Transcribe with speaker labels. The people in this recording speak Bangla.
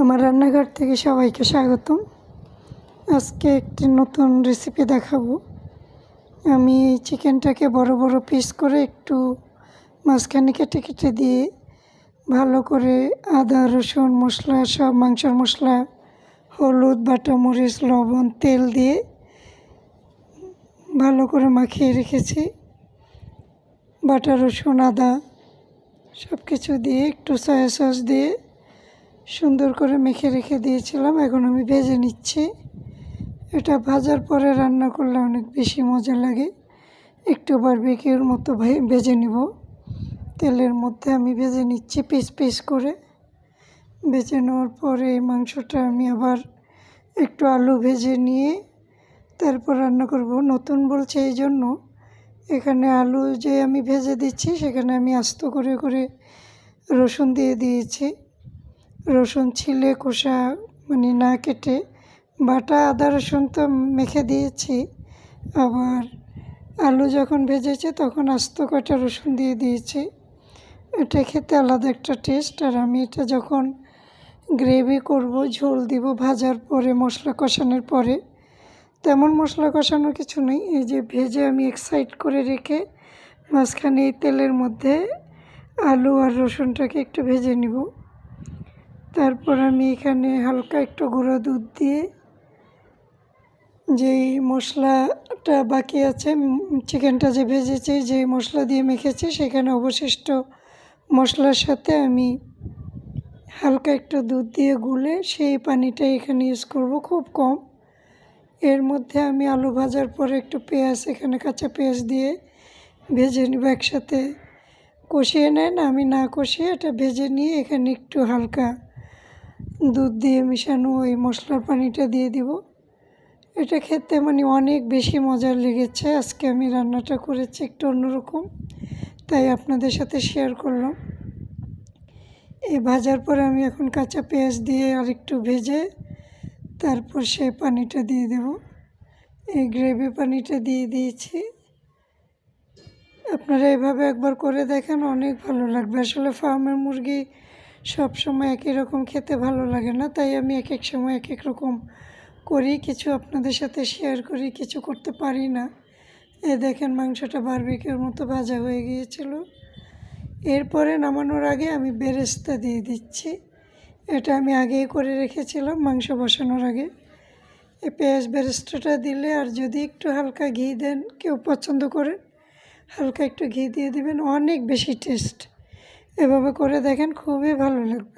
Speaker 1: আমার রান্নাঘর থেকে সবাইকে স্বাগতম। আজকে একটি নতুন রেসিপি দেখাবো। আমি এই চিকেনটাকে বড় বড় পিস করে একটু মাঝখানে কেটে কেটে দিয়ে ভালো করে আদা রসুন মশলা সব মাংসের মশলা হলুদ বাটা মরিচ লবণ তেল দিয়ে ভালো করে মাখিয়ে রেখেছি। বাটা রসুন আদা সব কিছু দিয়ে একটু সয়া সস দিয়ে সুন্দর করে মেখে রেখে দিয়েছিলাম। এখন আমি ভেজে নিচ্ছি। এটা ভাজার পরে রান্না করলে অনেক বেশি মজা লাগে। একটু বারবিকিউর মতো ভেজে নিব। তেলের মধ্যে আমি ভেজে নিচ্ছি পিস পিস করে। ভেজে নেওয়ার পরে এই মাংসটা আমি আবার একটু আলু ভেজে নিয়ে তারপর রান্না করব। নতুন বলছে এই জন্য এখানে আলু যে আমি ভেজে দিচ্ছি সেখানে আমি আস্ত করে করে রসুন দিয়ে দিয়েছি। রসুন ছিলে কষা মানে না কেটে বাটা আদা রসুন তো মেখে দিয়েছি, আবার আলু যখন ভেজেছে তখন আস্ত কটা রসুন দিয়ে দিয়েছি। এটা খেতে আলাদা একটা টেস্ট। আর আমি এটা যখন গ্রেভি করব ঝোল দিব ভাজার পরে মশলা কষানোর পরে, তেমন মশলা কষানোর কিছু নেই। এই যে ভেজে আমি এক সাইড করে রেখে মাঝখানে এই তেলের মধ্যে আলু আর রসুনটাকে একটু ভেজে নিব। তারপর আমি এখানে হালকা একটু গুঁড়ো দুধ দিয়ে যেই মশলাটা বাকি আছে চিকেনটা যে ভেজেছি যেই মশলা দিয়ে মেখেছি সেখানে অবশিষ্ট মশলার সাথে আমি হালকা একটু দুধ দিয়ে গুলে সেই পানিটা এখানে ইউজ করব, খুব কম। এর মধ্যে আমি আলু ভাজার পরে একটু পেঁয়াজ এখানে কাঁচা পেঁয়াজ দিয়ে ভেজে নেব একসাথে। কষিয়ে নেন, আমি না কষিয়ে এটা ভেজে নিয়ে এখানে একটু হালকা দুধ দিয়ে মিশানো ওই মশলার পানিটা দিয়ে দিব। এটা খেতে মানে অনেক বেশি মজার লেগেছে। আজকে আমি রান্নাটা করেছি একটু অন্যরকম, তাই আপনাদের সাথে শেয়ার করলাম। এই ভাজার পরে আমি এখন কাঁচা পেঁয়াজ দিয়ে আর একটু ভেজে তারপর সেই পানিটা দিয়ে দেব। এই গ্রেভি পানিটা দিয়ে দিয়েছি। আপনারা এভাবে একবার করে দেখেন, অনেক ভালো লাগবে। আসলে ফার্মের মুরগি সব সময় একই রকম খেতে ভালো লাগে না, তাই আমি এক এক সময় এক এক রকম করি, কিছু আপনাদের সাথে শেয়ার করি, কিছু করতে পারি না। এই দেখেন মাংসটা বারবিকিউর মতো ভাজা হয়ে গিয়েছিল। এরপরে নামানোর আগে আমি বেরেস্তা দিয়ে দিচ্ছি। এটা আমি আগেই করে রেখেছিলাম মাংস বসানোর আগে। এই পেঁয়াজ বেরেস্তাটা দিলে আর যদি একটু হালকা ঘি দেন, কেউ পছন্দ করেন হালকা একটু ঘি দিয়ে দেবেন, অনেক বেশি টেস্ট। এভাবে করে দেখেন, খুবই ভালো লাগবে।